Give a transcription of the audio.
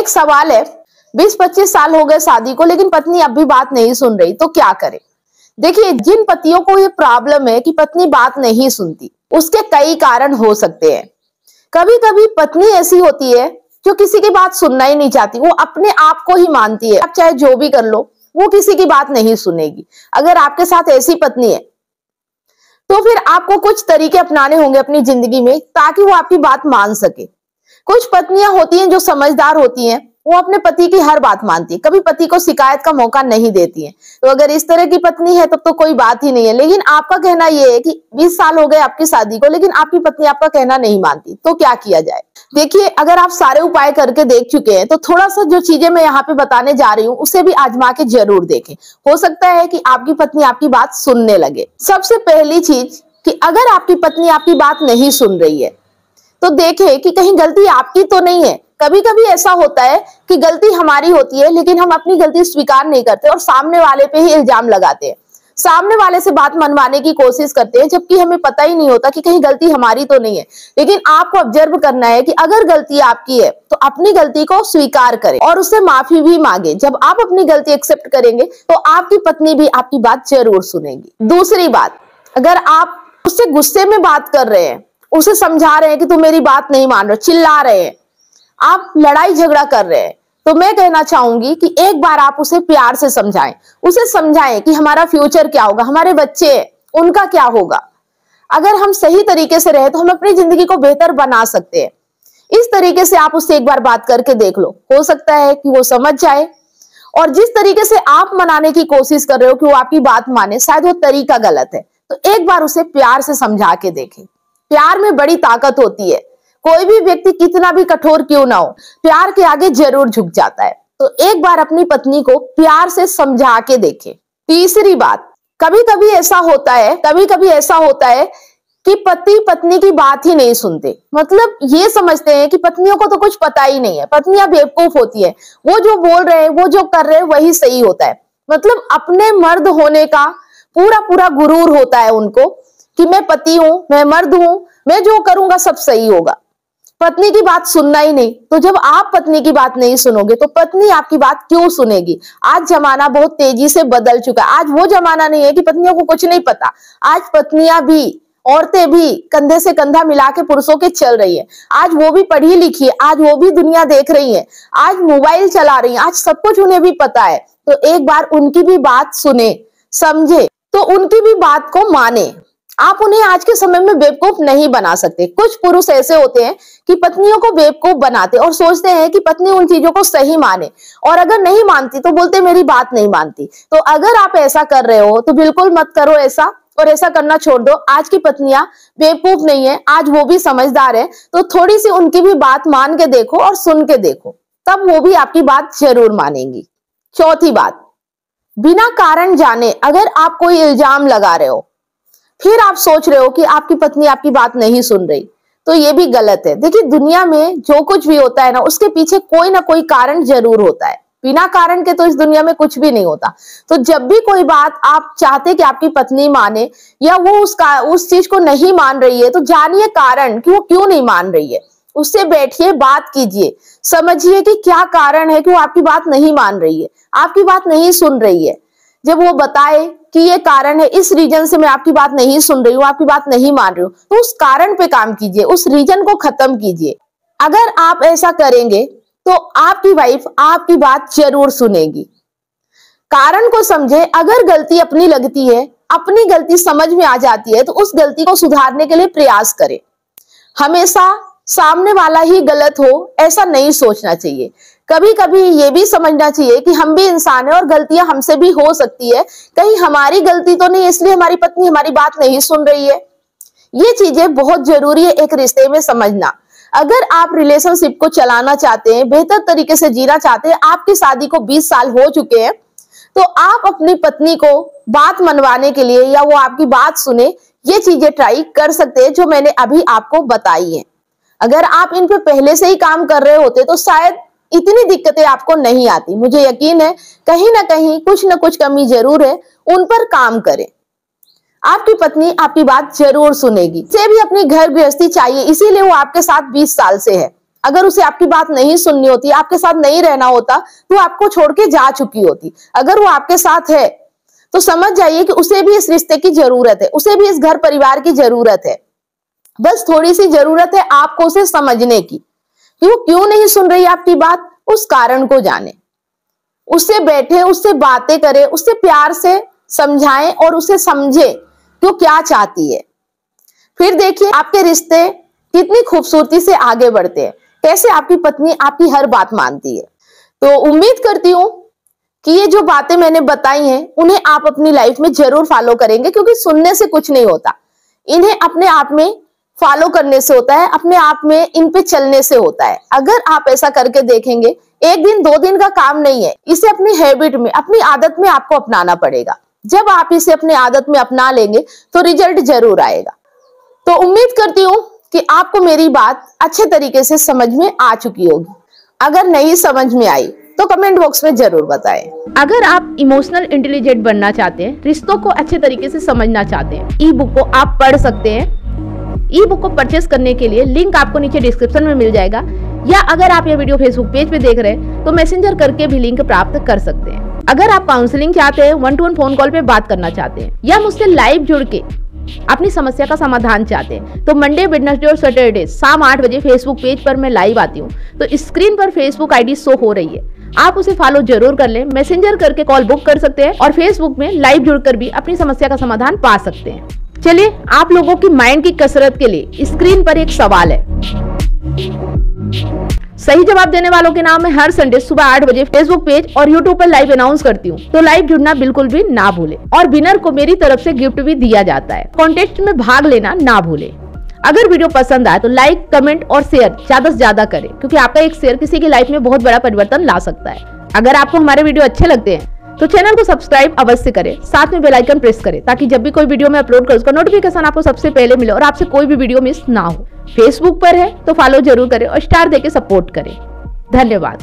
एक सवाल है, 20-25 साल हो गए शादी को लेकिन पत्नी अब भी बात नहीं सुन रही, तो क्या करें? देखिए, जिन पतियों को ये प्रॉब्लम है कि पत्नी बात नहीं सुनती, उसके कई कारण हो सकते हैं। कभी कभी पत्नी ऐसी होती है जो किसी की बात सुनना ही नहीं चाहती, वो अपने आप को ही मानती है, आप चाहे जो भी कर लो वो किसी की बात नहीं सुनेगी। अगर आपके साथ ऐसी पत्नी है तो फिर आपको कुछ तरीके अपनाने होंगे अपनी जिंदगी में ताकि वो आपकी बात मान सके। कुछ पत्नियां होती हैं जो समझदार होती हैं, वो अपने पति की हर बात मानती है, कभी पति को शिकायत का मौका नहीं देती है। तो अगर इस तरह की पत्नी है तब तो कोई बात ही नहीं है। लेकिन आपका कहना यह है कि 20 साल हो गए आपकी शादी को लेकिन आपकी पत्नी आपका कहना नहीं मानती, तो क्या किया जाए? देखिए, अगर आप सारे उपाय करके देख चुके हैं तो थोड़ा सा जो चीजें मैं यहाँ पे बताने जा रही हूँ उसे भी आजमा के जरूर देखें। हो सकता है कि आपकी पत्नी आपकी बात सुनने लगे। सबसे पहली चीज कि अगर आपकी पत्नी आपकी बात नहीं सुन रही है तो देखें कि कहीं गलती आपकी तो नहीं है। कभी कभी ऐसा होता है कि गलती हमारी होती है लेकिन हम अपनी गलती स्वीकार नहीं करते और सामने वाले पे ही इल्जाम लगाते हैं, सामने वाले से बात मनवाने की कोशिश करते हैं, जबकि हमें पता ही नहीं होता कि कहीं गलती हमारी तो नहीं है। लेकिन आपको ऑब्जर्व करना है कि अगर गलती आपकी है तो अपनी गलती को स्वीकार करें और उससे माफी भी मांगे। जब आप अपनी गलती एक्सेप्ट करेंगे तो आपकी पत्नी भी आपकी बात जरूर सुनेगी। दूसरी बात, अगर आप उससे गुस्से में बात कर रहे हैं, उसे समझा रहे हैं कि तुम मेरी बात नहीं मान रहे, चिल्ला रहे हैं, आप लड़ाई झगड़ा कर रहे हैं, तो मैं कहना चाहूंगी कि एक बार आप उसे प्यार से समझाएं। उसे समझाएं कि हमारा फ्यूचर क्या होगा, हमारे बच्चे उनका क्या होगा। अगर हम सही तरीके से रहे तो हम अपनी जिंदगी को बेहतर बना सकते हैं। इस तरीके से आप उससे एक बार बात करके देख लो, हो सकता है कि वो समझ जाए। और जिस तरीके से आप मनाने की कोशिश कर रहे हो कि वो आपकी बात माने, शायद वो तरीका गलत है, तो एक बार उसे प्यार से समझा के देखें। प्यार में बड़ी ताकत होती है। कोई भी व्यक्ति कितना भी कठोर क्यों ना हो, प्यार के आगे जरूर झुक जाता है। तो एक बार अपनी पत्नी को प्यार से समझा के देखें। तीसरी बात, कभी कभी ऐसा होता है कि पति पत्नी की बात ही नहीं सुनते। मतलब ये समझते हैं कि पत्नियों को तो कुछ पता ही नहीं है, पत्नियां बेवकूफ होती है, वो जो बोल रहे हैं, वो जो कर रहे हैं वही सही होता है। मतलब अपने मर्द होने का पूरा पूरा गुरूर होता है उनको कि मैं पति हूं, मैं मर्द हूं, मैं जो करूंगा सब सही होगा। पत्नी की बात सुनना ही नहीं। तो जब आप पत्नी की बात नहीं सुनोगे तो पत्नी आपकी बात क्यों सुनेगी? आज जमाना बहुत तेजी से बदल चुका है। आज वो जमाना नहीं है कि पत्नियों को कुछ नहीं पता। आज पत्नियां भी, औरतें भी कंधे से कंधा मिला के पुरुषों के चल रही है। आज वो भी पढ़ी लिखी है, आज वो भी दुनिया देख रही है, आज मोबाइल चला रही है, आज सब कुछ उन्हें भी पता है। तो एक बार उनकी भी बात सुने, समझे, तो उनकी भी बात को माने। आप उन्हें आज के समय में बेवकूफ नहीं बना सकते। कुछ पुरुष ऐसे होते हैं कि पत्नियों को बेवकूफ बनाते और सोचते हैं कि पत्नी उन चीजों को सही माने, और अगर नहीं मानती तो बोलते मेरी बात नहीं मानती। तो अगर आप ऐसा कर रहे हो तो बिल्कुल मत करो ऐसा, और ऐसा करना छोड़ दो। आज की पत्नियां बेवकूफ नहीं है, आज वो भी समझदार है। तो थोड़ी सी उनकी भी बात मान के देखो और सुन के देखो, तब वो भी आपकी बात जरूर मानेंगी। चौथी बात, बिना कारण जाने अगर आप कोई इल्जाम लगा रहे हो, फिर आप सोच रहे हो कि आपकी पत्नी आपकी बात नहीं सुन रही, तो ये भी गलत है। देखिए, दुनिया में जो कुछ भी होता है ना, उसके पीछे कोई ना कोई कारण जरूर होता है। बिना कारण के तो इस दुनिया में कुछ भी नहीं होता। तो जब भी कोई बात आप चाहते कि आपकी पत्नी माने या वो उस चीज को नहीं मान रही है, तो जानिए कारण कि वो क्यों नहीं मान रही है। उससे बैठिए, बात कीजिए, समझिए कि क्या कारण है कि वो आपकी बात नहीं मान रही है, आपकी बात नहीं सुन रही है। जब वो बताए कि ये कारण है, इस रीजन से मैं आपकी बात नहीं सुन रही हूँ, आपकी बात नहीं मान रही हूँ, तो उस कारण पे काम कीजिए, उस रीजन को खत्म कीजिए। अगर आप ऐसा करेंगे तो आपकी वाइफ आपकी बात जरूर सुनेगी। कारण को समझे। अगर गलती अपनी लगती है, अपनी गलती समझ में आ जाती है, तो उस गलती को सुधारने के लिए प्रयास करें। हमेशा सामने वाला ही गलत हो ऐसा नहीं सोचना चाहिए। कभी कभी ये भी समझना चाहिए कि हम भी इंसान हैं और गलतियां हमसे भी हो सकती है। कहीं हमारी गलती तो नहीं इसलिए हमारी पत्नी हमारी बात नहीं सुन रही है। ये चीजें बहुत जरूरी है एक रिश्ते में समझना। अगर आप रिलेशनशिप को चलाना चाहते हैं, बेहतर तरीके से जीना चाहते हैं, आपकी शादी को 20 साल हो चुके हैं, तो आप अपनी पत्नी को बात मनवाने के लिए या वो आपकी बात सुने, ये चीजें ट्राई कर सकते हैं जो मैंने अभी आपको बताई है। अगर आप इन पे पहले से ही काम कर रहे होते तो शायद इतनी दिक्कतें आपको नहीं आती। मुझे यकीन है कहीं ना कहीं कुछ ना कुछ कमी जरूर है, उन पर काम करें। आपकी पत्नी आपकी बात जरूर सुनेगी। उसे भी अपनी घर गृहस्थी चाहिए, इसीलिए वो आपके साथ 20 साल से है। अगर उसे आपकी बात नहीं सुननी होती, आपके साथ नहीं रहना होता, तो आपको छोड़ के जा चुकी होती। अगर वो आपके साथ है तो समझ जाइए कि उसे भी इस रिश्ते की जरूरत है, उसे भी इस घर परिवार की जरूरत है। बस थोड़ी सी जरूरत है आपको उसे समझने की कि वो क्यों नहीं सुन रही आपकी बात, उस कारण को जाने, उससे बैठे, उससे बातें करें, उससे प्यार से समझाएं और उसे समझे कि वो क्या चाहती है। फिर देखिए आपके रिश्ते कितनी खूबसूरती से आगे बढ़ते हैं, कैसे आपकी पत्नी आपकी हर बात मानती है। तो उम्मीद करती हूं कि ये जो बातें मैंने बताई हैं उन्हें आप अपनी लाइफ में जरूर फॉलो करेंगे, क्योंकि सुनने से कुछ नहीं होता, इन्हें अपने आप में फॉलो करने से होता है, अपने आप में इन पे चलने से होता है। अगर आप ऐसा करके देखेंगे, एक दिन 2 दिन का काम नहीं है, इसे अपनी हैबिट में, अपनी आदत में आपको अपनाना पड़ेगा। जब आप इसे अपनी आदत में अपना लेंगे तो रिजल्ट जरूर आएगा। तो उम्मीद करती हूँ कि आपको मेरी बात अच्छे तरीके से समझ में आ चुकी होगी। अगर नहीं समझ में आई तो कमेंट बॉक्स में जरूर बताएं। अगर आप इमोशनल इंटेलिजेंट बनना चाहते हैं, रिश्तों को अच्छे तरीके से समझना चाहते हैं, ई बुक को आप पढ़ सकते हैं। ई बुक को परचेस करने के लिए लिंक आपको नीचे डिस्क्रिप्शन में मिल जाएगा, या अगर आप ये वीडियो फेसबुक पेज पे देख रहे हैं तो मैसेंजर करके भी लिंक प्राप्त कर सकते हैं। अगर आप काउंसलिंग चाहते हैं, 1-to-1 फोन कॉल पे बात करना चाहते हैं, या मुझसे लाइव जुड़ के अपनी समस्या का समाधान चाहते हैं, तो मंडे, वेडनेसडे और सैटरडे शाम 8 बजे फेसबुक पेज पर मैं लाइव आती हूँ। तो स्क्रीन पर फेसबुक आईडी शो हो रही है, आप उसे फॉलो जरूर कर लें। मैसेंजर करके कॉल बुक कर सकते हैं और फेसबुक में लाइव जुड़कर भी अपनी समस्या का समाधान पा सकते हैं। चलिए, आप लोगों की माइंड की कसरत के लिए स्क्रीन पर एक सवाल है, सही जवाब देने वालों के नाम मैं हर संडे सुबह 8 बजे फेसबुक पेज और यूट्यूब पर लाइव अनाउंस करती हूँ, तो लाइव जुड़ना बिल्कुल भी ना भूले। और विनर को मेरी तरफ से गिफ्ट भी दिया जाता है, कॉन्टेस्ट में भाग लेना ना भूले। अगर वीडियो पसंद आए तो लाइक, कमेंट और शेयर ज्यादा से ज्यादा करें, क्योंकि आपका एक शेयर किसी की लाइफ में बहुत बड़ा परिवर्तन ला सकता है। अगर आपको हमारे वीडियो अच्छे लगते हैं तो चैनल को सब्सक्राइब अवश्य करें, साथ में बेल आइकन प्रेस करें, ताकि जब भी कोई वीडियो मैं अपलोड करूं उसका नोटिफिकेशन आपको सबसे पहले मिले और आपसे कोई भी वीडियो मिस ना हो। फेसबुक पर है तो फॉलो जरूर करें और स्टार देके सपोर्ट करें। धन्यवाद।